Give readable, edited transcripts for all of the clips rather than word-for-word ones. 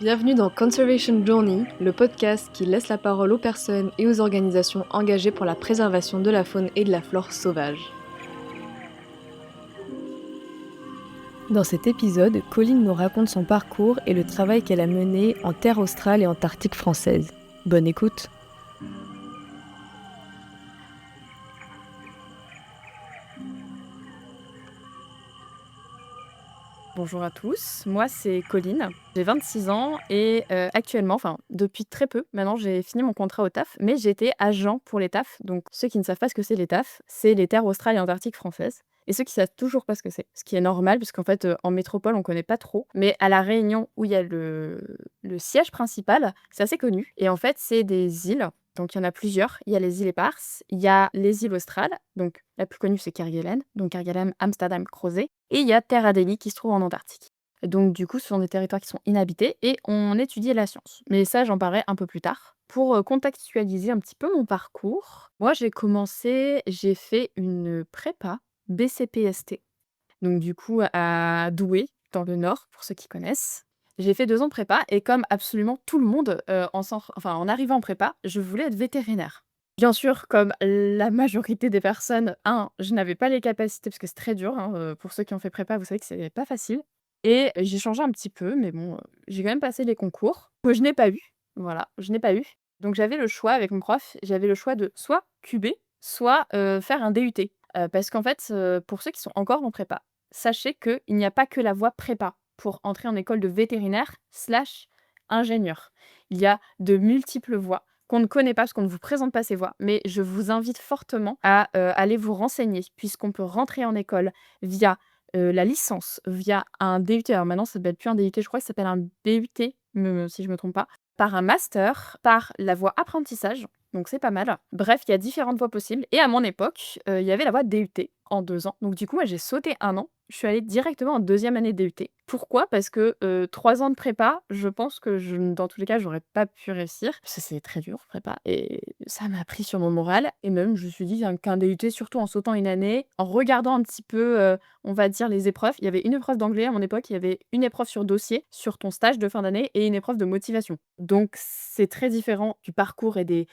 Bienvenue dans Conservation Journey, le podcast qui laisse la parole aux personnes et aux organisations engagées pour la préservation de la faune et de la flore sauvage. Dans cet épisode, Colline nous raconte son parcours et le travail qu'elle a mené en terre australe et antarctique française. Bonne écoute! Bonjour à tous, moi c'est Colline, j'ai 26 ans et actuellement, enfin depuis très peu, maintenant j'ai fini mon contrat au TAF, mais j'étais agent pour les TAF. Donc ceux qui ne savent pas ce que c'est les TAF, c'est les terres australes et antarctiques françaises. Et ceux qui savent toujours pas ce que c'est, ce qui est normal puisqu'en fait en métropole on connaît pas trop, mais à La Réunion où il y a le siège principal, c'est assez connu. Et en fait c'est des îles. Donc il y en a plusieurs, il y a les îles Éparses, il y a les îles australes, donc la plus connue c'est Kerguelen, donc Kerguelen, Amsterdam, Crozet, et il y a Terre Adélie qui se trouve en Antarctique. Donc du coup ce sont des territoires qui sont inhabités et on étudie la science. Mais ça j'en parlerai un peu plus tard. Pour contextualiser un petit peu mon parcours, moi j'ai fait une prépa BCPST, donc du coup à Douai, dans le Nord, pour ceux qui connaissent. J'ai fait 2 ans de prépa et comme absolument tout le monde, en arrivant en prépa, je voulais être vétérinaire. Bien sûr, comme la majorité des personnes, je n'avais pas les capacités parce que c'est très dur, hein, pour ceux qui ont fait prépa, vous savez que c'est pas facile et j'ai changé un petit peu mais bon, j'ai quand même passé les concours que je n'ai pas eu. Voilà, je n'ai pas eu. Donc j'avais le choix avec mon prof, j'avais le choix de soit QB, soit, faire un DUT. Parce qu'en fait, pour ceux qui sont encore en prépa, sachez qu'il n'y a pas que la voie prépa pour entrer en école de vétérinaire/ingénieur. Il y a de multiples voies qu'on ne connaît pas parce qu'on ne vous présente pas ces voies, mais je vous invite fortement à, aller vous renseigner puisqu'on peut rentrer en école via, la licence, via un DUT. Alors maintenant ça s'appelle plus un DUT, je crois que ça s'appelle un BUT, si je me trompe pas, par un master, par la voie apprentissage, donc c'est pas mal. Bref, il y a différentes voies possibles et à mon époque, il y avait la voie DUT en 2 ans. Donc du coup, moi, j'ai sauté 1 an. Je suis allée directement en 2e année de DUT. Pourquoi? Parce que, 3 ans de prépa, je pense que dans tous les cas, j'aurais pas pu réussir. Parce que c'est très dur prépa et ça m'a pris sur mon moral et même je me suis dit qu'un DUT, surtout en sautant une année, en regardant un petit peu, on va dire les épreuves. Il y avait une épreuve d'anglais à mon époque, il y avait une épreuve sur dossier, sur ton stage de fin d'année et une épreuve de motivation. Donc c'est très différent du parcours et des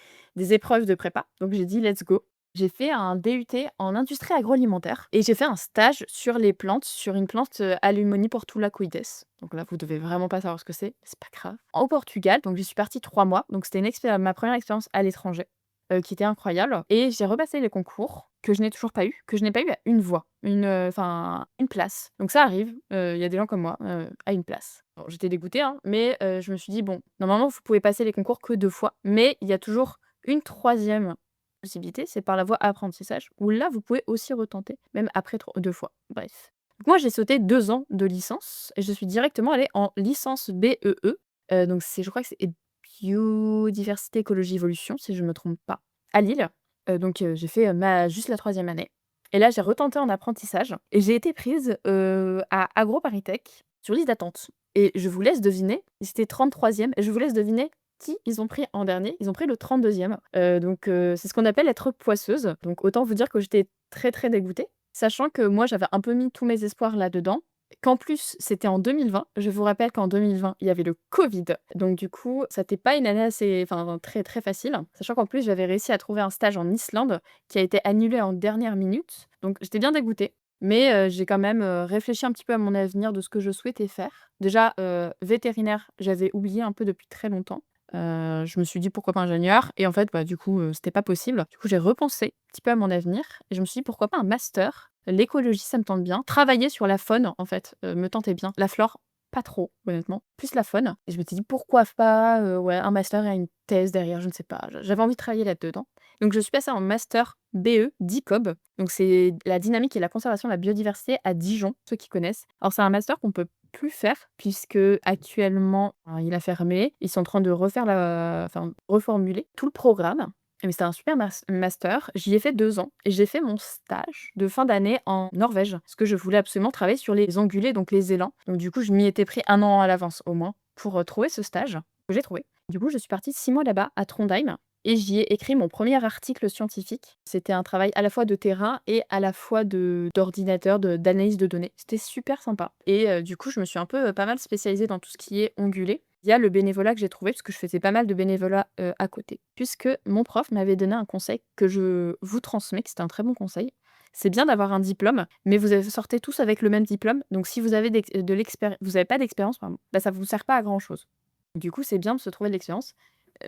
épreuves de prépa. Donc j'ai dit: «Let's go». J'ai fait un DUT en industrie agroalimentaire et j'ai fait un stage sur les plantes, sur une plante, Alumonie portulacoides. Donc là, vous devez vraiment pas savoir ce que c'est pas grave. Au Portugal, donc j'y suis partie 3 mois, donc c'était ma première expérience à l'étranger, qui était incroyable et j'ai repassé les concours que je n'ai toujours pas eu, que je n'ai pas eu à une voix, une place. Donc ça arrive, il y a des gens comme moi, à une place. Bon, j'étais dégoûtée, hein, mais je me suis dit: «Bon, normalement, vous pouvez passer les concours que 2 fois, mais il y a toujours une troisième possibilité, c'est par la voie apprentissage où là, vous pouvez aussi retenter, même après 2 fois. Bref. Donc moi, j'ai sauté 2 ans de licence et je suis directement allée en licence BEE. Donc je crois que c'est biodiversité, écologie, évolution, si je ne me trompe pas, à Lille. J'ai fait, juste la 3e année et là, j'ai retenté en apprentissage et j'ai été prise, à AgroParisTech sur liste d'attente et je vous laisse deviner, ils étaient 33e et je vous laisse deviner qui ils ont pris en dernier. Ils ont pris le 32e. C'est ce qu'on appelle être poisseuse. Donc autant vous dire que j'étais très, très dégoûtée, sachant que moi, j'avais un peu mis tous mes espoirs là-dedans, qu'en plus, c'était en 2020. Je vous rappelle qu'en 2020, il y avait le covid. Donc du coup, ça n'était pas une année très, très facile, sachant qu'en plus, j'avais réussi à trouver un stage en Islande qui a été annulé en dernière minute. Donc j'étais bien dégoûtée. Mais j'ai quand même, réfléchi un petit peu à mon avenir de ce que je souhaitais faire. Déjà, vétérinaire, j'avais oublié un peu depuis très longtemps. Je me suis dit: «Pourquoi pas ingénieur?» et en fait, bah, du coup, c'était pas possible. Du coup, j'ai repensé un petit peu à mon avenir et je me suis dit: «Pourquoi pas un master?» L'écologie, ça me tente bien. Travailler sur la faune, en fait, me tentait bien. La flore, pas trop, honnêtement, plus la faune et je m'étais dit: «Pourquoi pas, ouais, un master et une thèse derrière?» Je ne sais pas, j'avais envie de travailler là-dedans. Donc je suis passée en master BE DICOB, donc c'est la dynamique et la conservation de la biodiversité à Dijon, ceux qui connaissent. Alors c'est un master qu'on peut plus faire puisque actuellement, il a fermé. Ils sont en train de reformuler tout le programme. Mais c'était un super master. J'y ai fait 2 ans et j'ai fait mon stage de fin d'année en Norvège parce que je voulais absolument travailler sur les ongulés, donc les élans. Donc du coup, je m'y étais pris 1 an à l'avance au moins pour, trouver ce stage que j'ai trouvé. Du coup, je suis partie 6 mois là-bas à Trondheim et j'y ai écrit mon premier article scientifique. C'était un travail à la fois de terrain et à la fois d'ordinateur, d'analyse de données. C'était super sympa et du coup, je me suis un peu, pas mal spécialisée dans tout ce qui est ongulé. Il y a le bénévolat que j'ai trouvé, parce que je faisais pas mal de bénévolat, à côté. Puisque mon prof m'avait donné un conseil que je vous transmets, que c'était un très bon conseil. C'est bien d'avoir un diplôme, mais sortez tous avec le même diplôme, donc si vous avez vous avez pas d'expérience, pardon, bah, ça vous sert pas à grand chose. Du coup, c'est bien de se trouver de l'expérience,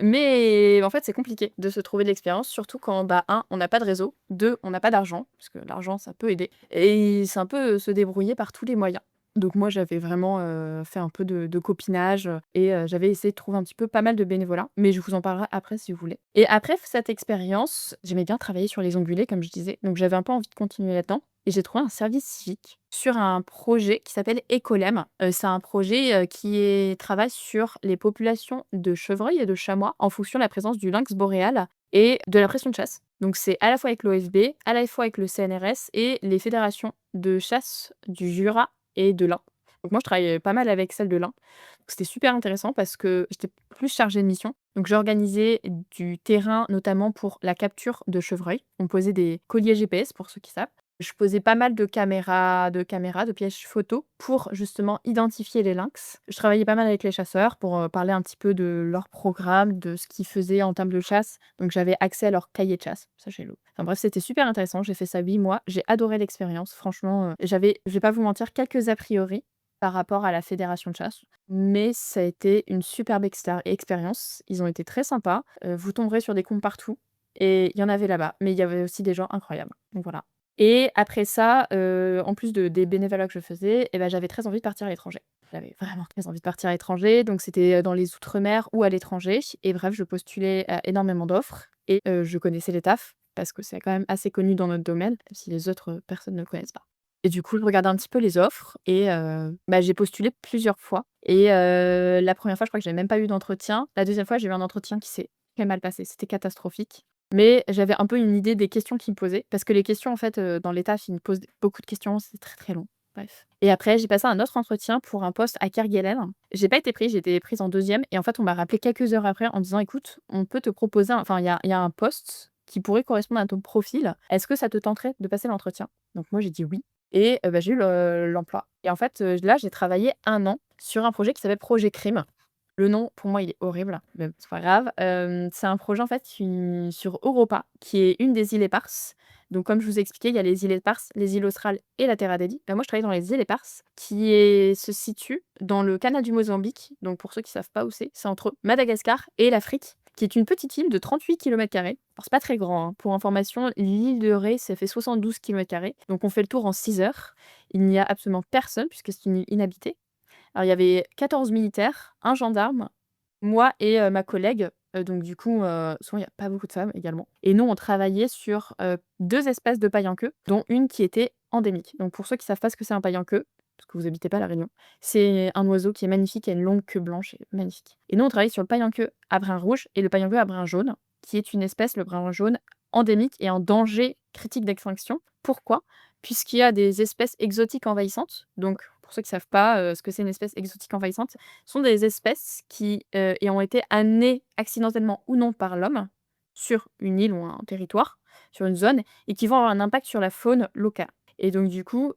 mais en fait, c'est compliqué de se trouver de l'expérience, surtout quand, bah, 1, on n'a pas de réseau, 2, on n'a pas d'argent, parce que l'argent, ça peut aider et c'est un peu, se débrouiller par tous les moyens. Donc moi, j'avais vraiment, fait un peu de copinage, et j'avais essayé de trouver un petit peu pas mal de bénévolat, mais je vous en parlerai après si vous voulez. Et après cette expérience, j'aimais bien travailler sur les ongulés, comme je disais, donc j'avais un peu envie de continuer là-dedans et j'ai trouvé un service civique sur un projet qui s'appelle Écolème. C'est un projet, travaille sur les populations de chevreuils et de chamois en fonction de la présence du lynx boréal et de la pression de chasse. Donc c'est à la fois avec l'OFB, à la fois avec le CNRS et les fédérations de chasse du Jura et de l'Ain. Donc moi, je travaillais pas mal avec celle de l'Ain. Donc c'était super intéressant parce que j'étais plus chargée de mission. Donc j'organisais du terrain, notamment pour la capture de chevreuils. On posait des colliers GPS, pour ceux qui savent. Je posais pas mal de pièges photos pour justement identifier les lynx. Je travaillais pas mal avec les chasseurs pour, parler un petit peu de leur programme, de ce qu'ils faisaient en termes de chasse. Donc j'avais accès à leur cahier de chasse, sachez-le. Enfin bref, c'était super intéressant. J'ai fait ça 8 mois. J'ai adoré l'expérience. Franchement, j'avais, je vais pas vous mentir, quelques a priori par rapport à la fédération de chasse, mais ça a été une superbe expérience. Ils ont été très sympas. Vous tomberez sur des cons partout et il y en avait là-bas, mais il y avait aussi des gens incroyables. Donc voilà. Et après ça, en plus des bénévolats que je faisais, et ben j'avais très envie de partir à l'étranger. J'avais vraiment très envie de partir à l'étranger, donc c'était, dans les outre-mer ou à l'étranger et bref, je postulais à énormément d'offres et je connaissais les tafs parce que c'est quand même assez connu dans notre domaine, même si les autres, personnes ne le connaissent pas. Et du coup, je regardais un petit peu les offres et bah, j'ai postulé plusieurs fois et la première fois, je crois que j'avais même pas eu d'entretien. La deuxième fois, j'ai eu un entretien qui s'est très mal passé, c'était catastrophique. Mais j'avais un peu une idée des questions qu'ils me posaient, parce que les questions en fait, dans les tafs, ils me posent beaucoup de questions, c'est très, très long. Bref. Et après, j'ai passé un autre entretien pour un poste à Kerguelen. J'ai pas été prise, j'ai été prise en deuxième. Et en fait, on m'a rappelé quelques heures après en disant: «Écoute, on peut te proposer enfin, il y a un poste qui pourrait correspondre à ton profil. Est-ce que ça te tenterait de passer l'entretien?» Donc moi, j'ai dit: «Oui» et bah, j'ai eu l'emploi. Et en fait, là, j'ai travaillé 1 an sur un projet qui s'appelle Projet Crime. Le nom, pour moi, il est horrible, mais c'est pas grave. C'est un projet, en fait, sur Europa, qui est une des îles Éparses. Donc comme je vous ai expliqué, il y a les îles Éparses, les îles Australes et la Terre Adélie. Bah, moi, je travaille dans les îles Éparses, se situe dans le canal du Mozambique. Donc pour ceux qui savent pas où c'est entre Madagascar et l'Afrique, qui est une petite île de 38 km². Alors c'est pas très grand, hein. Pour information, l'île de Ré, ça fait 72 km². Donc on fait le tour en 6 heures. Il n'y a absolument personne puisque c'est une île inhabitée. Alors il y avait 14 militaires, un gendarme, moi et ma collègue, donc du coup, souvent il y a pas beaucoup de femmes également et nous on travaillait sur, 2 espèces de pailles-en-queue, dont une qui était endémique. Donc pour ceux qui savent pas ce que c'est un pailles-en-queue, parce que vous habitez pas à La Réunion, c'est un oiseau qui est magnifique, qui a une longue queue blanche et magnifique et nous on travaille sur le pailles-en-queue à brun rouge et le pailles-en-queue à brun jaune, qui est une espèce, le brun jaune, endémique et en danger critique d'extinction. Pourquoi? Puisqu'il y a des espèces exotiques envahissantes, donc pour ceux qui savent pas, ce que c'est une espèce exotique envahissante, sont des espèces qui, et ont été amenées accidentellement ou non par l'homme sur une île ou un territoire, sur une zone et qui vont avoir un impact sur la faune locale. Et donc du coup,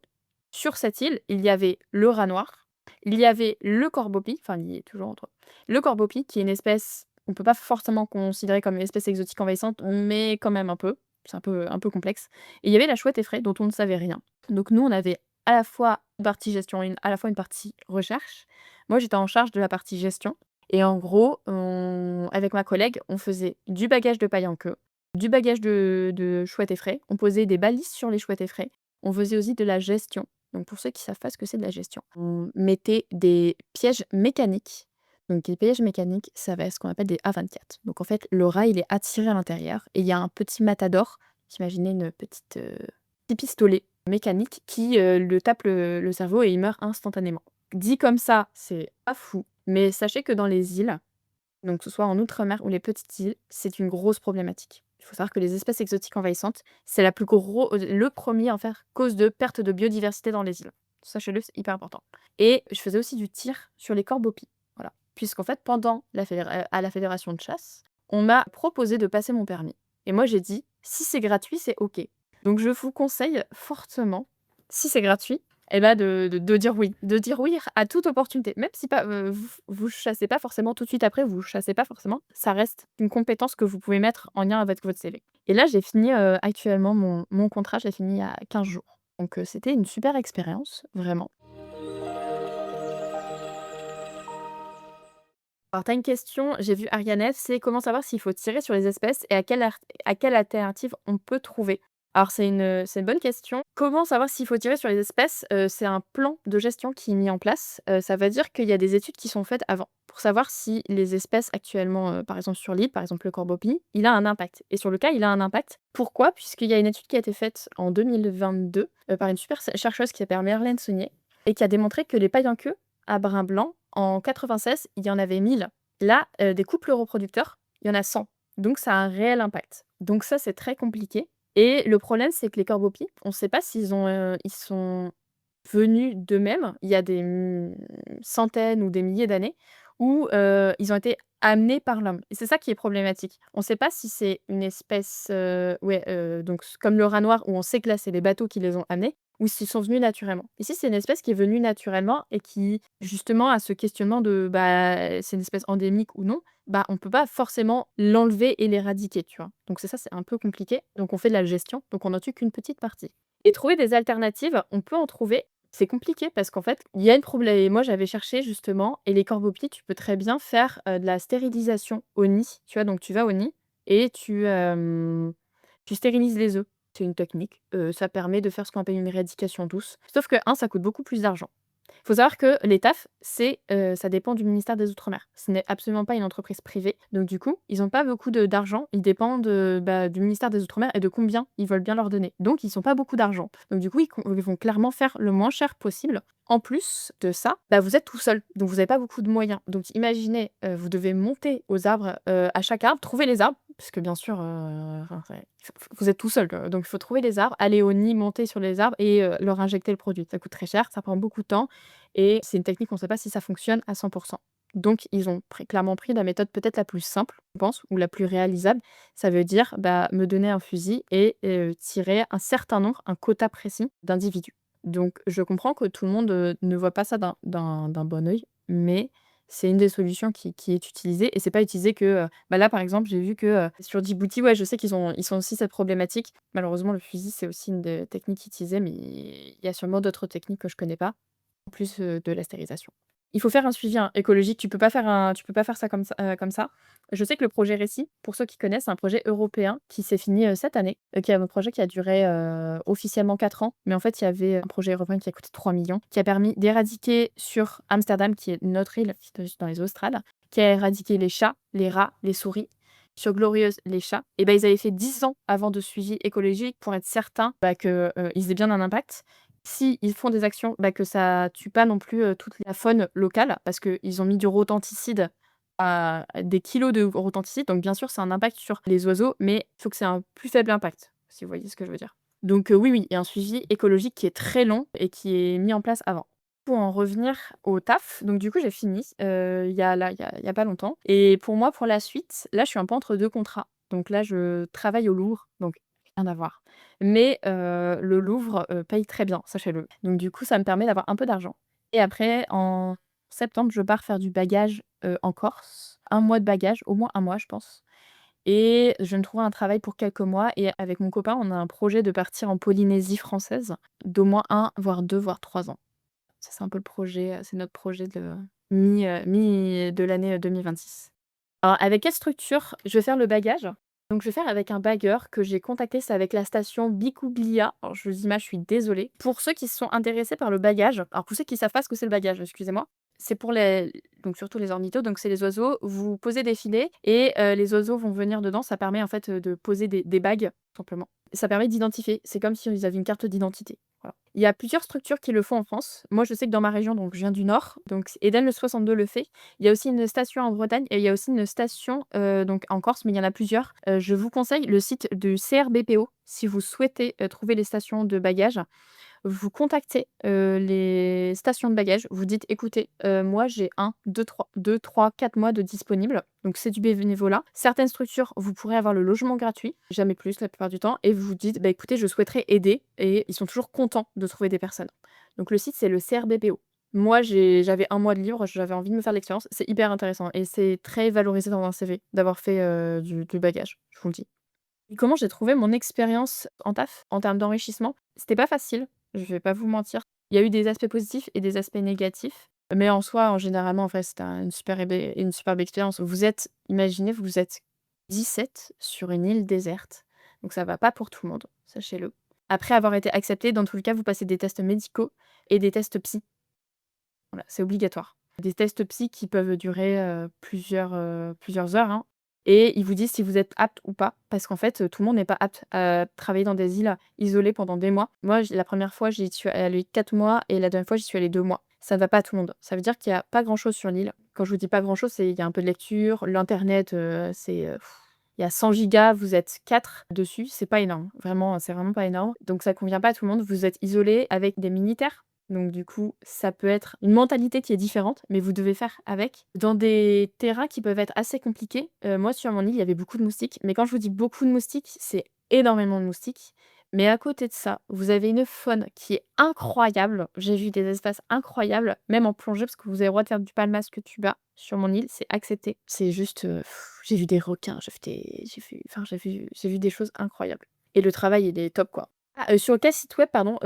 sur cette île, il y avait le rat noir, il y avait le corbeau-pie, enfin il y est toujours entre eux. Le corbeau-pie qui est une espèce qu'on peut pas forcément considérer comme une espèce exotique envahissante, mais quand même un peu, c'est un peu complexe. Et il y avait la chouette effraie dont on ne savait rien. Donc nous, on avait à la fois une partie gestion et à la fois une partie recherche. Moi, j'étais en charge de la partie gestion et en gros, avec ma collègue, on faisait du bagage de paille en queue, du bagage de chouettes effraies, on posait des balises sur les chouettes effraies, on faisait aussi de la gestion. Donc pour ceux qui savent pas ce que c'est de la gestion, on mettait des pièges mécaniques. Donc les pièges mécaniques, ça va être ce qu'on appelle des A24. Donc en fait, le rat, il est attiré à l'intérieur et il y a un petit matador, imaginez une petite, petit pistolet mécanique qui, le tape le cerveau et il meurt instantanément. Dit comme ça, c'est pas fou, mais sachez que dans les îles, donc que ce soit en outre-mer ou les petites îles, c'est une grosse problématique. Il faut savoir que les espèces exotiques envahissantes, c'est le premier en faire cause de perte de biodiversité dans les îles. Sachez-le, c'est hyper important. Et je faisais aussi du tir sur les corbeaux-pies, voilà. Puisqu'en fait, pendant à la fédération de chasse, on m'a proposé de passer mon permis et moi j'ai dit: «Si c'est gratuit, c'est OK». Donc je vous conseille fortement, si c'est gratuit, et bah, de dire oui. De dire oui à toute opportunité. Même si pas, vous chassez pas forcément tout de suite après, vous chassez pas forcément, ça reste une compétence que vous pouvez mettre en lien avec votre CV. Et là, j'ai fini, actuellement mon contrat, j'ai fini il y a 15 jours. Donc, c'était une super expérience, vraiment. Alors, tu as une question, j'ai vu Ariane F, c'est comment savoir s'il faut tirer sur les espèces et à quelle alternative on peut trouver? Alors c'est une bonne question. Comment savoir s'il faut tirer sur les espèces? C'est un plan de gestion qui est mis en place. Ça veut dire qu'il y a des études qui sont faites avant pour savoir si les espèces actuellement, par exemple sur l'île, par exemple le corbeau-pie, il a un impact et sur le cas, il a un impact. Pourquoi? Puisqu'il y a une étude qui a été faite en 2022, par une super chercheuse qui s'appelle Merlène Saunier et qui a démontré que les païens-queues à brun blanc, en 96, il y en avait 1000. Là, des couples reproducteurs, il y en a 100. Donc ça a un réel impact. Donc ça, c'est très compliqué et le problème, c'est que les corbeaux-pie, on ne sait pas ils sont venus d'eux-mêmes, il y a des, centaines ou des milliers d'années où, ils ont été amenés par l'homme et c'est ça qui est problématique. On ne sait pas si c'est une espèce, ouais, donc comme le rat noir où on sait que là, c'est les bateaux qui les ont amenés ou s'ils sont venus naturellement. Ici, c'est une espèce qui est venue naturellement et qui, justement, a ce questionnement de, bah, c'est une espèce endémique ou non, bah, on peut pas forcément l'enlever et l'éradiquer, tu vois? Donc c'est ça, c'est un peu compliqué. Donc on fait de la gestion, donc on n'en tue qu'une petite partie. Et trouver des alternatives, on peut en trouver. C'est compliqué parce qu'en fait, il y a une problé moi j'avais cherché justement et les corbeaux-pieds, tu peux très bien faire, de la stérilisation au nid, tu vois? Donc tu vas au nid et tu stérilises les œufs. C'est une technique, ça permet de faire ce qu'on appelle une éradication douce. Sauf que ça coûte beaucoup plus d'argent. Il faut savoir que les TAF, ça dépend du ministère des outre-mer. Ce n'est absolument pas une entreprise privée. Donc du coup, ils ont pas beaucoup d'argent. Ils dépendent, bah, du ministère des outre-mer et de combien ils veulent bien leur donner. Donc ils ont pas beaucoup d'argent. Donc du coup, ils vont clairement faire le moins cher possible. En plus de ça, bah, vous êtes tout seul, donc vous avez pas beaucoup de moyens. Donc imaginez, vous devez monter aux arbres, à chaque arbre, trouver les arbres, parce que bien sûr, enfin, c'est vous êtes tout seul, donc il faut trouver les arbres, aller au nid, monter sur les arbres et leur injecter le produit. Ça coûte très cher, ça prend beaucoup de temps et c'est une technique, on ne sait pas si ça fonctionne à 100. Donc ils ont clairement pris la méthode peut-être la plus simple, je pense, ou la plus réalisable. Ça veut dire, bah, me donner un fusil et tirer un certain nombre, un quota précis d'individus. Donc je comprends que tout le monde, ne voit pas ça d'un bon œil, mais c'est une des solutions qui est utilisée et c'est pas utilisé que, bah, là, par exemple, j'ai vu que, sur Djibouti, ouais, je sais ils sont aussi cette problématique. Malheureusement, le fusil, c'est aussi une des techniques utilisées, mais il y a sûrement d'autres techniques que je connais pas, en plus, de la stérilisation. Il faut faire un suivi, hein, écologique. Tu peux pas faire ça comme ça. Je sais que le projet Récit, pour ceux qui connaissent, c'est un projet européen qui s'est fini, cette année, qui est un projet qui a duré, officiellement 4 ans. Mais en fait, il y avait un projet européen qui a coûté 3 millions, qui a permis d'éradiquer sur Amsterdam, qui est notre île, qui est dans les Australes, qui a éradiqué les chats, les rats, les souris. Sur Glorieuse, les chats et ben ils avaient fait 10 ans avant de suivi écologique pour être certains, bah, que, ils aient bien un impact. Si ils font des actions, bah, que ça tue pas non plus, toute la faune locale parce qu'ils ont mis du rodenticide, à des kilos de rodenticide, donc bien sûr, c'est un impact sur les oiseaux, mais il faut que c'est un plus faible impact, si vous voyez ce que je veux dire. Donc oui, oui, il y a un suivi écologique qui est très long et qui est mis en place avant. Pour en revenir au taf, donc du coup, j'ai fini, il y a pas longtemps et pour moi, pour la suite, là, je suis un peu entre 2 contrats. Donc là, je travaille au Louvre, donc rien à voir. Mais le Louvre, paye très bien, sachez-le. Donc du coup, ça me permet d'avoir un peu d'argent et après en septembre, je pars faire du bagage, en Corse. Un mois de bagage, au moins un mois, je pense et je vais me trouver un travail pour quelques mois et avec mon copain, on a un projet de partir en Polynésie française d'au moins 1 voire 2 voire 3 ans. Ça, c'est un peu le projet, c'est notre projet de mi de l'année, 2026. Alors avec quelle structure je vais faire le bagage? Donc je vais faire avec un bagueur que j'ai contacté, c'est avec la station Bicuglia. Alors je vous image, je suis désolée. Pour ceux qui sont intéressés par le bagage, alors pour ceux qui savent pas ce que c'est le bagage, excusez-moi, c'est pour les donc surtout les ornithos, donc c'est les oiseaux, vous posez des filets et les oiseaux vont venir dedans. Ça permet en fait, de poser des bagues, simplement. Ça permet d'identifier. C'est comme si ils avaient une carte d'identité. Voilà. Il y a plusieurs structures qui le font en France. Moi, je sais que dans ma région, donc je viens du Nord, donc Eden le 62 le fait. Il y a aussi une station en Bretagne et il y a aussi une station, donc en Corse, mais il y en a plusieurs. Je vous conseille le site du CRBPO si vous souhaitez, trouver les stations de bagages. vous contactez, les stations de bagages. Vous dites: «Écoutez, moi j'ai 1, 2, 3, 4 mois de disponible», donc c'est du bénévolat. Certaines structures, vous pourrez avoir le logement gratuit, jamais plus la plupart du temps et vous vous dites: «Bah, écoutez, je souhaiterais aider» et ils sont toujours contents de trouver des personnes. Donc le site, c'est le CRBPO. Moi, j'avais 1 mois de libre, j'avais envie de me faire l'expérience. C'est hyper intéressant et c'est très valorisé dans un CV d'avoir fait, du bagage, je vous le dis. Et comment j'ai trouvé mon expérience en taf, en termes d'enrichissement? C'était pas facile, je vais pas vous mentir. Il y a eu des aspects positifs et des aspects négatifs, mais en soi, généralement, en fait, c'était une superbe expérience. Imaginez, vous êtes 17 sur une île déserte, donc ça va pas pour tout le monde, sachez-le. Après avoir été accepté, dans tous les cas, vous passez des tests médicaux et des tests psy. Voilà, c'est obligatoire. Des tests psy qui peuvent durer, plusieurs heures, hein et ils vous disent si vous êtes apte ou pas parce qu'en fait, tout le monde n'est pas apte à travailler dans des îles isolées pendant des mois. Moi, la première fois, j'y suis allée 4 mois et la deuxième fois, j'y suis allée 2 mois. Ça ne va pas à tout le monde. Ça veut dire qu'il y a pas grand-chose sur l'île. Quand je vous dis pas grand-chose, c'est il y a un peu de lecture, l'internet, il y a 100 gigas, vous êtes 4 dessus, c'est pas énorme. Vraiment, c'est vraiment pas énorme. Donc ça convient pas à tout le monde. Vous êtes isolés avec des militaires donc du coup, ça peut être une mentalité qui est différente, mais vous devez faire avec. Dans des terrains qui peuvent être assez compliqués, moi sur mon île, il y avait beaucoup de moustiques, mais quand je vous dis beaucoup de moustiques, c'est énormément de moustiques. Mais à côté de ça, vous avez une faune qui est incroyable. J'ai vu des espaces incroyables, même en plongée, parce que vous avez le droit de faire du palmas que tuba sur mon île, c'est accepté. C'est juste, j'ai vu des requins, j'ai vu des choses incroyables. Et le travail, il est top, quoi. Sur quel site web, pardon?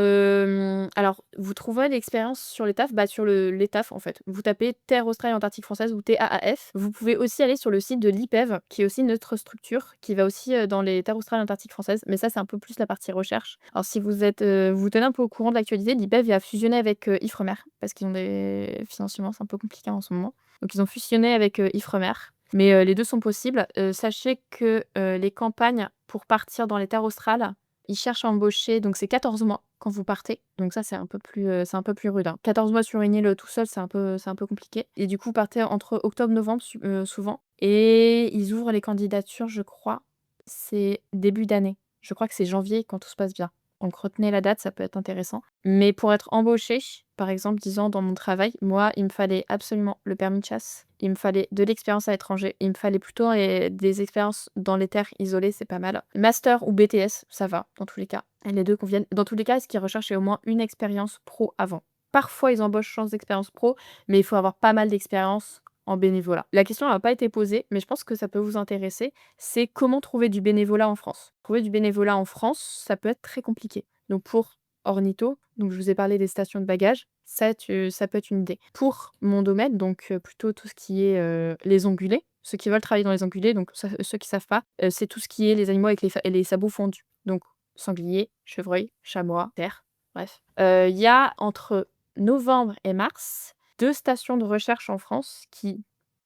Alors, vous trouverez l'expérience sur les TAF, bah, sur les TAF, en fait. Vous tapez Terre australe Antarctique française ou TAAF. Vous pouvez aussi aller sur le site de l'IPEV, qui est aussi une autre structure, qui va aussi, dans les terres australes Antarctique françaises, mais ça, c'est un peu plus la partie recherche. Alors si vous vous tenez un peu au courant de l'actualité, l'IPEV a fusionné avec, Ifremer, parce qu'ils ont des financements, c'est un peu compliqué en ce moment. Donc ils ont fusionné avec, Ifremer, mais les 2 sont possibles. Sachez que, les campagnes pour partir dans les terres australes ils cherchent à embaucher, donc c'est 14 mois quand vous partez. Donc ça, c'est un peu plus rude, hein. 14 mois sur une île, tout seul, c'est un peu compliqué et du coup, vous partez entre octobre-novembre souvent et ils ouvrent les candidatures, je crois, c'est début d'année. Je crois que c'est janvier quand tout se passe bien. Donc retenez la date, ça peut être intéressant. Mais pour être embauché, par exemple, disons dans mon travail, moi, il me fallait absolument le permis de chasse, il me fallait de l'expérience à l'étranger, il me fallait plutôt, des expériences dans les terres isolées, c'est pas mal. Master ou BTS, ça va dans tous les cas. Les 2 conviennent. Dans tous les cas, ce qu'ils recherchent, c'est au moins une expérience pro avant. Parfois, ils embauchent sans expérience pro, mais il faut avoir pas mal d'expérience en bénévolat. La question n'a pas été posée, mais je pense que ça peut vous intéresser, c'est comment trouver du bénévolat en France? Trouver du bénévolat en France, ça peut être très compliqué. Donc pour Ornitho, donc je vous ai parlé des stations de bagages, ça peut être une idée. Pour mon domaine, donc plutôt tout ce qui est, les ongulés, ceux qui veulent travailler dans les ongulés, donc ça ceux qui savent pas, c'est tout ce qui est les animaux avec les sabots fondus. Donc sanglier, chevreuil, chamois, cerf, bref. Il y a entre novembre et mars 2 stations de recherche en France qui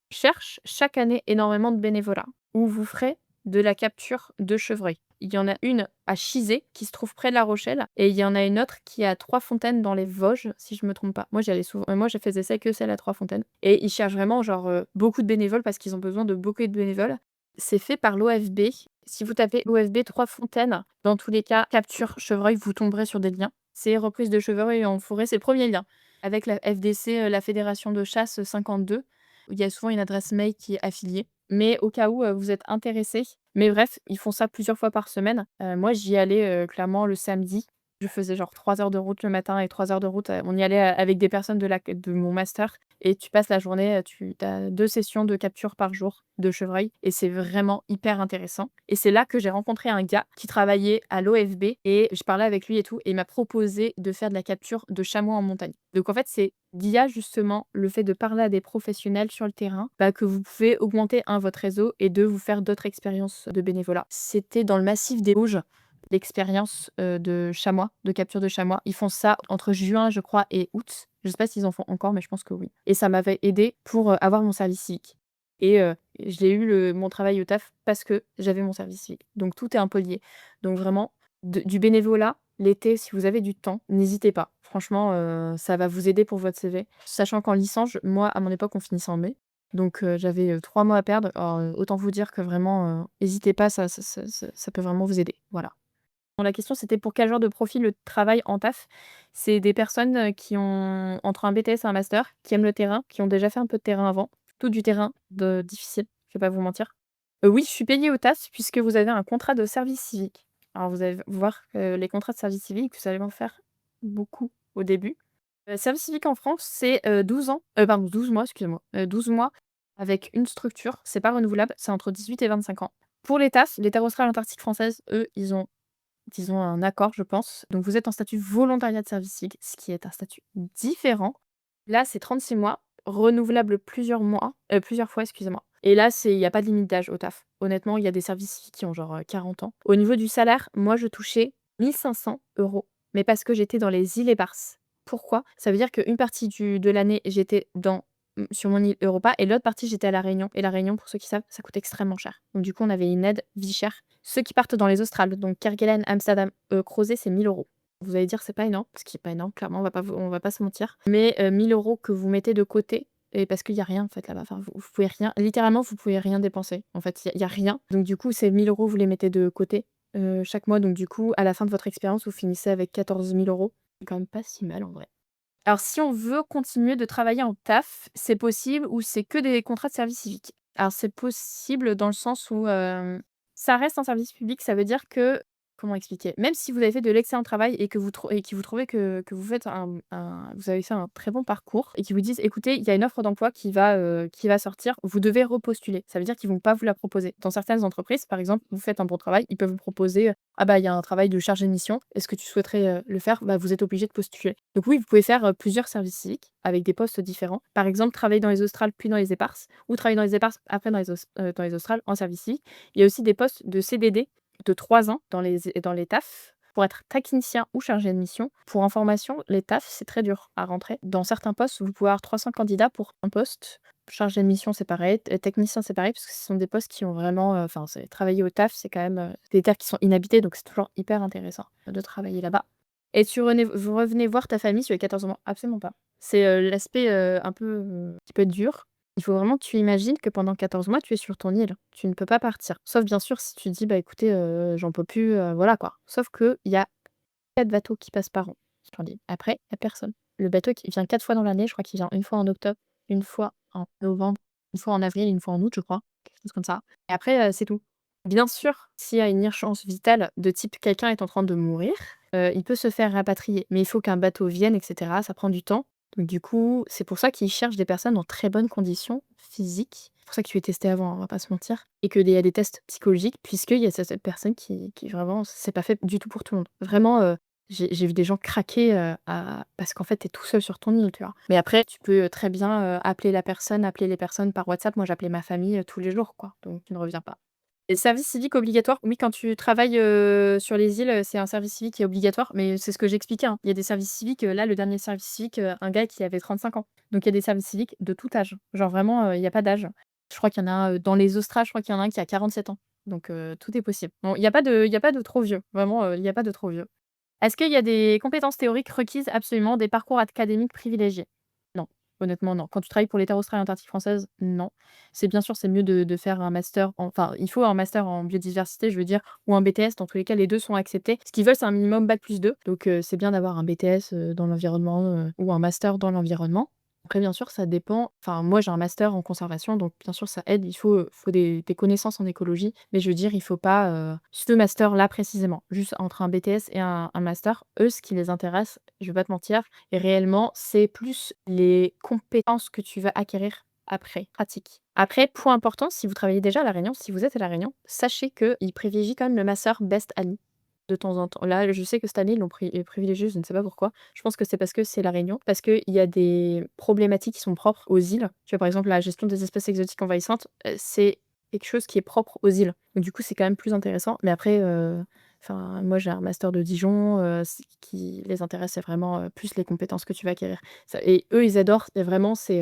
cherchent chaque année énormément de bénévolat, où vous ferez de la capture de chevreuil. Il y en a une à Chizé, qui se trouve près de La Rochelle et il y en a une autre qui est à Trois-Fontaines dans les Vosges, si je me trompe pas. Moi, j'y allais souvent moi, je faisais ça que celle à Trois-Fontaines et ils cherchent vraiment genre, beaucoup de bénévoles parce qu'ils ont besoin de beaucoup de bénévoles. C'est fait par l'OFB. Si vous tapez OFB Trois-Fontaines, dans tous les cas, capture chevreuil, vous tomberez sur des liens. C'est reprise de chevreuil en forêt, c'est le premier lien. Avec la FDC, la Fédération de chasse 52, il y a souvent une adresse mail qui est affiliée. Mais au cas où, vous êtes intéressé mais bref, ils font ça plusieurs fois par semaine. Moi, j'y allais, clairement le samedi. Je faisais genre 3 heures de route le matin et 3 heures de route, on y allait, avec des personnes de mon master et tu passes la journée, tu as 2 sessions de capture par jour de chevreuil et c'est vraiment hyper intéressant et c'est là que j'ai rencontré un gars qui travaillait à l'OFB et je parlais avec lui et tout et il m'a proposé de faire de la capture de chamois en montagne. Donc en fait, c'est via justement le fait de parler à des professionnels sur le terrain, bah, que vous pouvez augmenter, un votre réseau et 2 vous faire d'autres expériences de bénévolat. C'était dans le massif des Vosges, l'expérience, de chamois, de capture de chamois. Ils font ça entre juin, je crois et août. Je sais pas s'ils en font encore, mais je pense que oui et ça m'avait aidée pour, avoir mon service civique et j'ai eu mon travail au taf parce que j'avais mon service civique. Donc tout est un peu lié. Donc vraiment du bénévolat, l'été, si vous avez du temps, n'hésitez pas. Franchement, ça va vous aider pour votre CV. Sachant qu'en licence, moi, à mon époque, on finissait en mai. Donc j'avais, 3 mois à perdre. Alors, autant vous dire que vraiment, hésitez pas, ça peut vraiment vous aider. Voilà. La question, c'était pour quel genre de profil le travail en taf? C'est des personnes, qui ont entre un BTS et un master, qui aiment le terrain, qui ont déjà fait un peu de terrain avant, plutôt du terrain de difficile, je vais pas vous mentir. Oui, je suis payée au taf puisque vous avez un contrat de service civique. Alors vous allez voir que les contrats de service civique, vous allez en faire beaucoup au début. Service civique en France, c'est, 12 ans, pardon 12 mois, excusez-moi, 12 mois avec une structure, c'est pas renouvelable, c'est entre 18 et 25 ans. Pour les TAS, les Terres australes antarctiques françaises, eux, ils ont un accord, je pense. Donc vous êtes en statut volontariat de service civique, ce qui est un statut différent. Là, c'est 36 mois, renouvelable plusieurs fois, excusez-moi. Et là, il y a pas de limite d'âge au taf. Honnêtement, il y a des services civiques qui ont genre, 40 ans. Au niveau du salaire, moi, je touchais 1 500 €, mais parce que j'étais dans les îles Éparses. Pourquoi? Ça veut dire qu'une partie de l'année, j'étais sur mon île Europa et l'autre partie, j'étais à La Réunion et La Réunion, pour ceux qui savent, ça coûte extrêmement cher. Donc du coup, on avait une aide vie chère. Ceux qui partent dans les Australes, donc Kerguelen, Amsterdam, Crozet, c'est 1 000 €. Vous allez dire: «C'est pas énorme», ce qui est pas énorme, clairement, on va pas se mentir. Mais 1 000 € que vous mettez de côté et parce qu'il y a rien, en fait, là-bas. Enfin, vous pouvez rien littéralement, vous pouvez rien dépenser. En fait, il y a rien. Donc du coup, ces 1 000 €, vous les mettez de côté, chaque mois. Donc du coup, à la fin de votre expérience, vous finissez avec 14 000 €. C'est quand même pas si mal, en vrai. Alors si on veut continuer de travailler en taf, c'est possible ou c'est que des contrats de service civique? Alors c'est possible dans le sens où, ça reste un service public, ça veut dire que comment expliquer? Même si vous avez fait de l'excellent travail et que vous trouvez que vous avez fait un très bon parcours et qu'ils vous disent: «Écoutez, il y a une offre d'emploi qui va sortir, vous devez repostuler». Ça veut dire qu'ils vont pas vous la proposer. Dans certaines entreprises, par exemple, vous faites un bon travail, ils peuvent vous proposer, «Ah bah, il y a un travail de chargé de mission, est-ce que tu souhaiterais, le faire?» Bah, vous êtes obligé de postuler. Donc oui, vous pouvez faire, plusieurs services civiques avec des postes différents. Par exemple, travailler dans les Australes puis dans les Éparses ou travailler dans les Éparses après dans les Australes en service civique. Il y a aussi des postes de CDD de 3 ans dans les TAF pour être technicien ou chargé de mission. Pour information, les TAF, c'est très dur à rentrer. Dans certains postes, vous pouvez avoir 300 candidats pour un poste. Chargé de mission, c'est pareil, technicien, c'est pareil, parce que ce sont des postes qui ont vraiment, enfin, c'est travailler au taf, c'est quand même, des terres qui sont inhabitées, donc c'est toujours hyper intéressant de travailler là-bas. Et vous revenez voir ta famille sur les 14 mois? Absolument pas. C'est, l'aspect, un peu, qui peut être dur. Il faut vraiment que tu imagines que pendant 14 mois, tu es sur ton île. Tu ne peux pas partir. Sauf bien sûr si tu dis: «Bah, écoutez, j'en peux plus», voilà quoi. Sauf qu'il y a 4 bateaux qui passent par an sur l'île. Après, il y a personne. Le bateau qui vient 4 fois dans l'année, je crois qu'il vient une fois en octobre, une fois en novembre, une fois en avril, une fois en août, je crois, quelque chose comme ça. Et après, c'est tout. Bien sûr, s'il y a une urgence vitale de type quelqu'un est en train de mourir, il peut se faire rapatrier. Mais il faut qu'un bateau vienne et cetera, ça prend du temps. Donc du coup, c'est pour ça qu'ils cherchent des personnes en très bonnes conditions physiques. C'est pour ça que tu es testé avant, hein, on va pas se mentir. Et qu'il y a des tests psychologiques, puisqu'il y a certaines personnes qui vraiment, c'est pas fait du tout pour tout le monde. Vraiment, j'ai vu des gens craquer, parce qu'en fait, tu es tout seul sur ton île, tu vois? Mais après, tu peux, très bien, appeler les personnes par WhatsApp. Moi, j'appelais ma famille, tous les jours, quoi, donc tu ne reviens pas. Et service civique obligatoire, oui, quand tu travailles, sur les îles, c'est un service civique qui est obligatoire, mais c'est ce que j'expliquais, hein. Il y a des services civiques, là, le dernier service civique, un gars qui avait 35 ans. Donc il y a des services civiques de tout âge. Genre vraiment, il y a pas d'âge. Je crois qu'il y en a un, dans les Australes, je crois qu'il y en a un qui a 47 ans. Donc tout est possible. Bon, il y a pas de trop vieux. Vraiment, il y a pas de trop vieux. Est-ce qu'il y a des compétences théoriques requises? Absolument. Des parcours académiques privilégiés? Non, honnêtement, non. Quand tu travailles pour les Terres australes antarctiques françaises, non. C'est bien sûr, c'est mieux de faire un master enfin, il faut un master en biodiversité, je veux dire, ou un BTS. Dans tous les cas, les 2 sont acceptés. Ce qu'ils veulent, c'est un minimum bac+2. Donc c'est bien d'avoir un BTS, dans l'environnement, ou un master dans l'environnement. Après, bien sûr, ça dépend. Enfin, moi, j'ai un master en conservation, donc bien sûr, ça aide. Il faut des connaissances en écologie, mais je veux dire, il faut pas, ce master-là précisément. Juste entre un BTS et un master, eux, ce qui les intéresse, je vais pas te mentir, et réellement, c'est plus les compétences que tu vas acquérir après, pratique. Après, point important, si vous travaillez déjà à La Réunion, si vous êtes à La Réunion, sachez qu'ils privilégient quand même le master Best Annie. De temps en temps. Là, je sais que cette année, ils l'ont privilégié, je ne sais pas pourquoi. Je pense que c'est parce que c'est La Réunion, parce qu'il y a des problématiques qui sont propres aux îles. Tu vois, par exemple, la gestion des espèces exotiques envahissantes, c'est quelque chose qui est propre aux îles. Donc du coup, c'est quand même plus intéressant. Mais après, enfin, moi, j'ai un master de Dijon, ce qui les intéresse, c'est vraiment, plus les compétences que tu vas acquérir. Ça et eux, ils adorent, c'est vraiment, si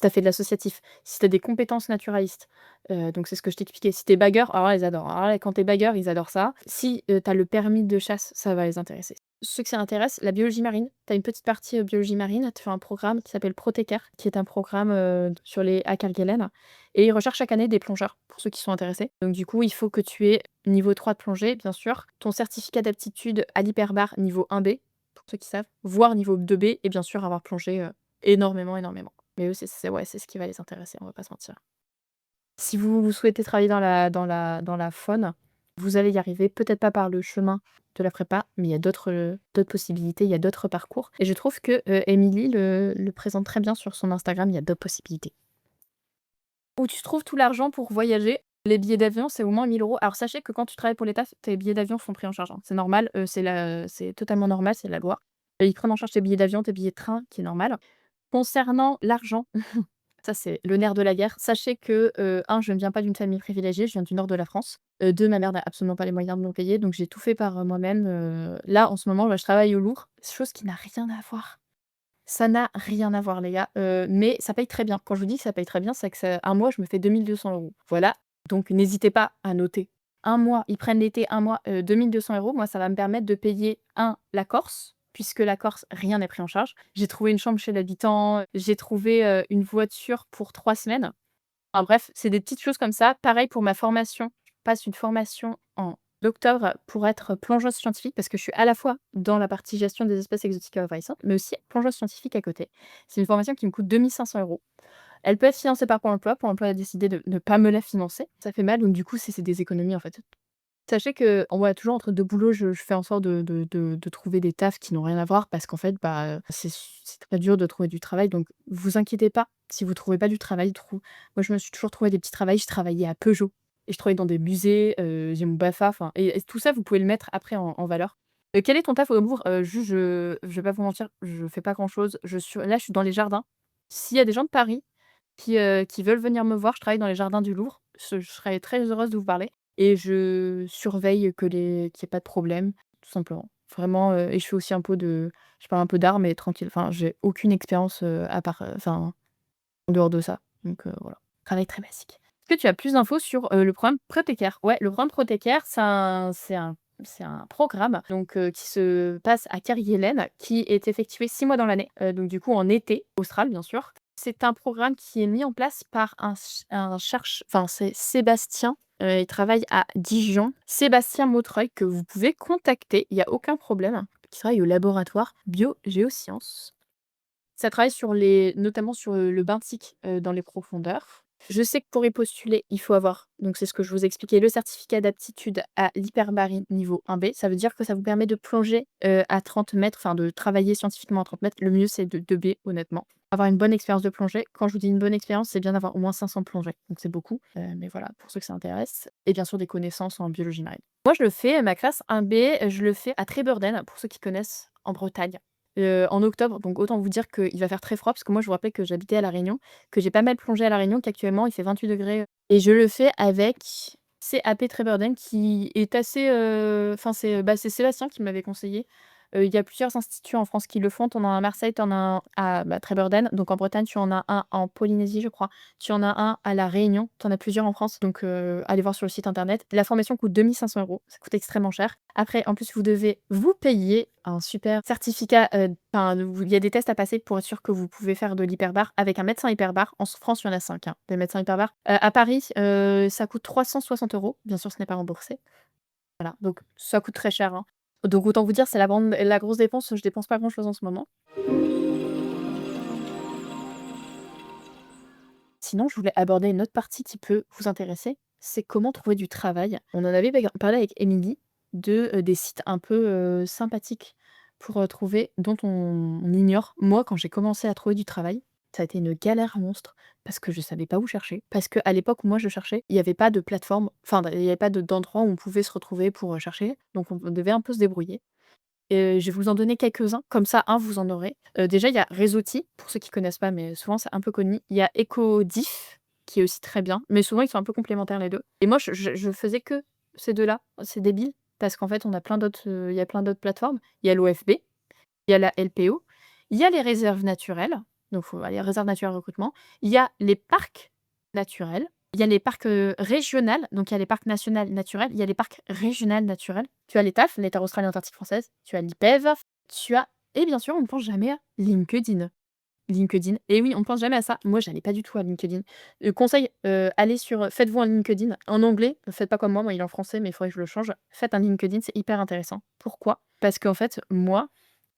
tu as fait de l'associatif, si tu as des compétences naturalistes, donc c'est ce que je t'expliquais. Si tu es bagueur, alors là, ils adorent. Alors là, quand tu es bagueur, ils adorent ça. Si, tu as le permis de chasse, ça va les intéresser. Ceux que ça intéresse, la biologie marine, tu as une petite partie, biologie marine, tu fais un programme qui s'appelle Protecare, qui est un programme, sur les à Kerguelen et ils recherchent chaque année des plongeurs, pour ceux qui sont intéressés. Donc du coup, il faut que tu aies niveau 3 de plongée, bien sûr, ton certificat d'aptitude à l'hyperbare niveau 1B, pour ceux qui savent, voire niveau 2B et bien sûr avoir plongé, énormément, énormément. Mais eux, ouais, c'est ce qui va les intéresser, on va pas se mentir. Si vous souhaitez travailler dans la faune, vous allez y arriver, peut-être pas par le chemin de la prépa, mais il y a d'autres possibilités, il y a d'autres parcours et je trouve que, Émilie le présente très bien sur son Instagram, il y a d'autres possibilités. Où tu trouves tout l'argent pour voyager, les billets d'avion, c'est au moins 1 000 €. Alors sachez que quand tu travailles pour l'État, tes billets d'avion sont pris en charge, hein. C'est normal, c'est totalement normal, c'est la loi. Ils prennent en charge tes billets d'avion, tes billets de train, qui est normal. Concernant l'argent, ça, c'est le nerf de la guerre. Sachez que, 1, je ne viens pas d'une famille privilégiée, je viens du nord de la France. 2, ma mère n'a absolument pas les moyens de me payer, donc j'ai tout fait par, moi-même. Là, en ce moment, bah, je travaille au Louvre, chose qui n'a rien à voir. Ça n'a rien à voir, les gars, mais ça paye très bien. Quand je vous dis que ça paye très bien, c'est que ça un mois, je me fais 2 200 €. Voilà, donc n'hésitez pas à noter. Un mois, ils prennent l'été, un mois, 2 200 €. Moi, ça va me permettre de payer, la Corse, puisque la Corse, rien n'est pris en charge. J'ai trouvé une chambre chez l'habitant, j'ai trouvé, une voiture pour 3 semaines. Enfin bref, c'est des petites choses comme ça. Pareil pour ma formation, je passe une formation en octobre pour être plongeuse scientifique parce que je suis à la fois dans la partie gestion des espèces exotiques et envahissantes, mais aussi plongeuse scientifique à côté. C'est une formation qui me coûte 2 500 €. Elle peut être financée par Pôle emploi. Pôle emploi a décidé de ne pas me la financer. Ça fait mal, donc du coup, c'est des économies, en fait. Sachez qu'en ouais, toujours entre 2 boulots, je fais en sorte de trouver des tafs qui n'ont rien à voir parce qu'en fait, bah, c'est très dur de trouver du travail donc vous inquiétez pas si vous trouvez pas du travail. Moi, je me suis toujours trouvé des petits travails. Je travaillais à Peugeot et je travaillais dans des musées, j'ai mon BAFA, enfin et tout ça, vous pouvez le mettre après en valeur. Quel est ton taf au Louvre? Juste, je vais pas vous mentir, je fais pas grand-chose. Je suis dans les jardins. S'il y a des gens de Paris qui veulent venir me voir, je travaille dans les jardins du Louvre. Je serais très heureuse de vous parler et je surveille qu'il y ait pas de problème, tout simplement. Vraiment, et je parle un peu d'art, mais tranquille. Enfin, j'ai aucune expérience, à part, enfin, en dehors de ça. Donc, voilà. Travail très basique. Est-ce que tu as plus d'infos sur, le programme Protecare? Ouais, le programme Protecare, c'est un programme donc, qui se passe à Kerguelen, qui est effectué 6 mois dans l'année, donc du coup en été, austral bien sûr. C'est un programme qui est mis en place par un cherche enfin c'est Sébastien, il travaille à Dijon. Sébastien Mautreuil que vous pouvez contacter, il y a aucun problème, qui travaille au laboratoire biogéosciences. Ça travaille notamment sur, le benthique, dans les profondeurs. Je sais que pour y postuler, il faut avoir donc c'est ce que je vous expliquais, le certificat d'aptitude à l'hyperbarie niveau 1B. Ça veut dire que ça vous permet de plonger, à 30 mètres, enfin de travailler scientifiquement à 30 mètres. Le mieux, c'est de 2B honnêtement. Avoir une bonne expérience de plongée. Quand je vous dis une bonne expérience, c'est bien d'avoir au moins 500 plongées, donc c'est beaucoup, mais voilà, pour ceux que ça intéresse et bien sûr des connaissances en biologie marine. Moi, je le fais, ma classe 1B, je le fais à Trébeurden, pour ceux qui connaissent, en Bretagne. En octobre, donc autant vous dire qu'il va faire très froid parce que moi je vous rappelais que j'habitais à La Réunion, que j'ai pas mal plongé à La Réunion, qu'actuellement il fait 28 degrés et je le fais avec CAP Trébeurden qui est assez, enfin c'est Sébastien qui m'avait conseillé. Il y a plusieurs instituts en France qui le font. Tu en as un à Marseille, tu en as un à, bah, Trébeurden, donc en Bretagne, tu en as un en Polynésie, je crois. Tu en as un à La Réunion, tu en as plusieurs en France, donc allez voir sur le site internet. La formation coûte 2 500 €, ça coûte extrêmement cher. Après, en plus, vous devez vous payer un super certificat, enfin, il y a des tests à passer pour être sûr que vous pouvez faire de l'hyperbare avec un médecin hyperbare. En France, il y en a 5, hein, des médecins hyperbares. À Paris, ça coûte 360 €. Bien sûr, ce n'est pas remboursé. Voilà, donc ça coûte très cher, hein. Donc autant vous dire, c'est la grosse dépense, je dépense pas grand-chose en ce moment. Sinon, je voulais aborder une autre partie qui peut vous intéresser, c'est comment trouver du travail. On en avait parlé avec Émilie des sites un peu, sympathiques pour, trouver dont on ignore. Moi, quand j'ai commencé à trouver du travail, ça a été une galère monstre parce que je savais pas où chercher. Parce qu'à l'époque où moi je cherchais, il y avait pas de plateforme, enfin, il y avait pas d'endroit où on pouvait se retrouver pour, chercher, donc on devait un peu se débrouiller. Je vais vous en donner quelques-uns, comme ça, vous en aurez. Déjà, il y a Rezotti, pour ceux qui connaissent pas, mais souvent c'est un peu connu. Il y a Ecodiff, qui est aussi très bien, mais souvent ils sont un peu complémentaires les 2. Et moi, je faisais que ces 2 là. C'est débile, parce qu'en fait, on a plein d'autres, il y a plein d'autres plateformes. Il y a l'OFB, il y a la LPO, il y a les réserves naturelles, donc faut aller réserve naturelle recrutement. Il y a les parcs naturels, Il y a les parcs, régionales, donc il y a les parcs nationaux naturels, il y a les parcs régionaux naturels. Tu as les TAF, les Terres australes et antarctiques françaises, tu as l'IPEV, tu as et bien sûr, on ne pense jamais à LinkedIn. LinkedIn et oui, on ne pense jamais à ça. Moi, j'allais pas du tout à LinkedIn. Conseil, allez sur, faites-vous un LinkedIn en anglais, faites pas comme moi il est en français, mais il faudrait que je le change. Faites un LinkedIn, c'est hyper intéressant. Pourquoi? Parce qu'en fait, moi,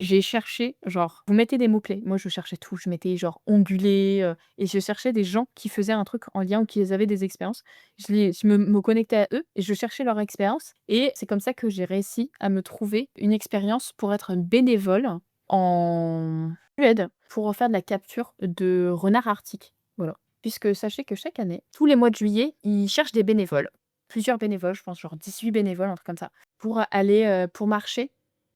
j'ai cherché genre, vous mettez des mots-clés. Moi, je cherchais tout. Je mettais genre ongulé, et je cherchais des gens qui faisaient un truc en lien ou qui avaient des expériences. Je me connectais à eux et je cherchais leur expérience et c'est comme ça que j'ai réussi à me trouver une expérience pour être bénévole en Suède pour faire de la capture de renards arctiques. Voilà. Puisque sachez que chaque année, tous les mois de juillet, ils cherchent des bénévoles. Plusieurs bénévoles, je pense genre 18 bénévoles, un truc comme ça, pour aller, pour marcher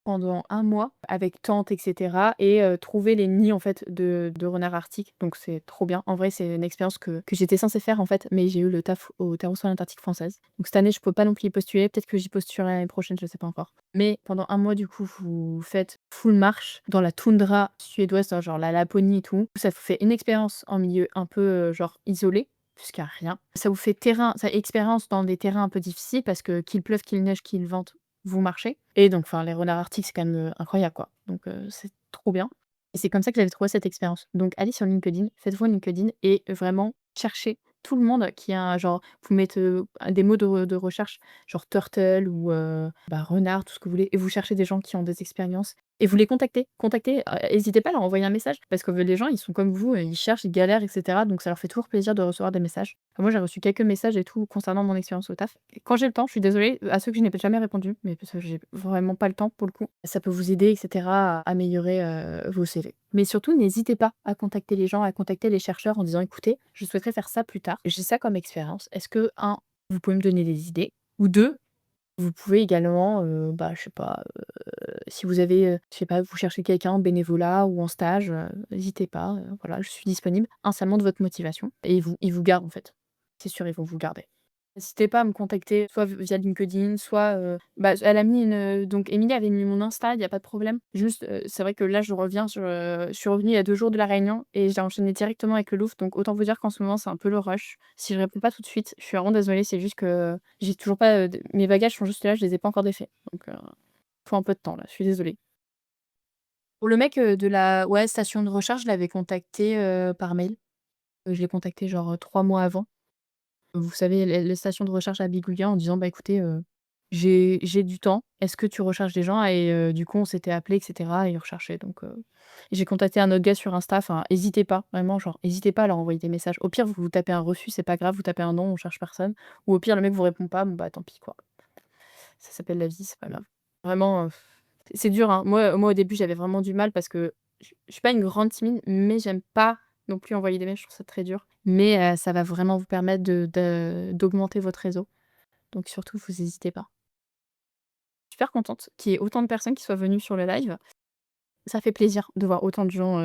pendant un mois avec tente et cetera et trouver les nids en fait de renards arctiques, donc c'est trop bien. En vrai, c'est une expérience que j'étais censée faire en fait, mais j'ai eu le taf aux Terres australes antarctiques françaises. Donc cette année, je peux pas non plus y postuler, peut-être que j'y postulerai l'année prochaine, je sais pas encore. Mais pendant un mois du coup, vous faites full marche dans la toundra suédoise, genre la Laponie et tout. Ça vous fait une expérience en milieu un peu, genre isolé, puisqu'il y a rien. Ça vous fait expérience dans des terrains un peu difficiles parce que qu'il pleuve, qu'il neige, qu'il vente, vous marchez et donc enfin les renards arctiques, c'est quand même, incroyable quoi. Donc c'est trop bien et c'est comme ça que j'avais trouvé cette expérience. Donc allez sur LinkedIn, faites-vous un LinkedIn et vraiment cherchez tout le monde qui a genre vous mettez, des mots de recherche genre turtle ou renard, tout ce que vous voulez et vous cherchez des gens qui ont des expériences et vous les contactez. Contactez, hésitez pas à leur envoyer un message parce que les gens, ils sont comme vous, ils cherchent, ils galèrent et cetera donc ça leur fait toujours plaisir de recevoir des messages. Moi, j'ai reçu quelques messages et tout concernant mon expérience au taf. Et quand j'ai le temps, je suis désolée, à ceux que je n'ai jamais répondu, mais parce que j'ai vraiment pas le temps pour le coup. Ça peut vous aider et cetera à améliorer, vos CV. Mais surtout, n'hésitez pas à contacter les gens, à contacter les chercheurs en disant: «Écoutez, je souhaiterais faire ça plus tard. J'ai ça comme expérience. Est-ce que un, vous pouvez me donner des idées? Ou 2, vous pouvez également, je sais pas, si vous avez, je sais pas, vous cherchez quelqu'un en bénévolat ou en stage, n'hésitez pas, voilà, je suis disponible. Un, ça montre votre motivation et ils vous gardent en fait. C'est sûr, ils vont vous garder. N'hésitez pas à me contacter, soit via LinkedIn, soit, elle a mis donc Émilie avait mis mon Insta, il y a pas de problème. Juste, c'est vrai que là, je suis revenue il y a 2 jours de la Réunion et j'ai enchaîné directement avec le Louvre, donc autant vous dire qu'en ce moment, c'est un peu le rush. Si je réponds pas tout de suite, je suis vraiment désolée, c'est juste que j'ai toujours pas, mes bagages sont juste là, je les ai pas encore défaits, donc faut un peu de temps là, je suis désolée. Pour le mec, de la ouais, station de recharge, je l'avais contacté, par mail. Je l'ai contacté genre, 3 mois avant. Vous savez, les stations de recharge à Bigoulia en disant: «Bah, écoutez, j'ai du temps, est-ce que tu recharges des gens?» et du coup, on s'était appelés et cetera et il recherchait donc j'ai contacté un autre gars sur Insta, enfin, hésitez pas, vraiment, genre, hésitez pas à leur envoyer des messages. Au pire, vous tapez un refus, c'est pas grave, vous tapez un non, on cherche personne ou au pire, le mec vous répond pas, bon, bah, tant pis, quoi. Ça s'appelle la vie, c'est pas grave. Vraiment, c'est dur, hein. Moi, au début, j'avais vraiment du mal parce que je suis pas une grande timide, mais j'aime pas non plus envoyer des mails, je trouve ça très dur. Mais ça va vraiment vous permettre d'augmenter votre réseau. Donc surtout, vous hésitez pas. Super contente qu'il y ait autant de personnes qui soient venues sur le live. Ça fait plaisir de voir autant de gens,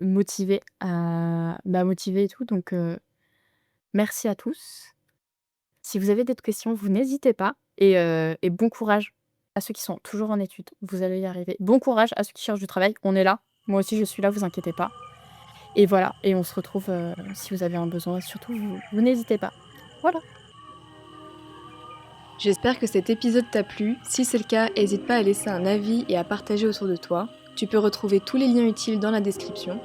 motivés motivés et tout donc merci à tous. Si vous avez d'autres questions, vous n'hésitez pas et bon courage à ceux qui sont toujours en études. Vous allez y arriver. Bon courage à ceux qui cherchent du travail. On est là. Moi aussi, je suis là, vous inquiétez pas et voilà et on se retrouve, si vous avez un besoin. Surtout, vous n'hésitez pas. Voilà. J'espère que cet épisode t'a plu. Si c'est le cas, n'hésite pas à laisser un avis et à partager autour de toi. Tu peux retrouver tous les liens utiles dans la description.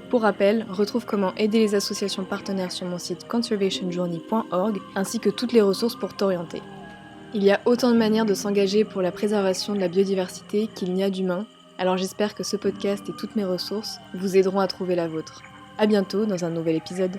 Pour rappel, retrouve comment aider les associations partenaires sur mon site conservationjourney.org ainsi que toutes les ressources pour t'orienter. Il y a autant de manières de s'engager pour la préservation de la biodiversité qu'il n'y a d'humains, alors j'espère que ce podcast et toutes mes ressources vous aideront à trouver la vôtre. À bientôt dans un nouvel épisode.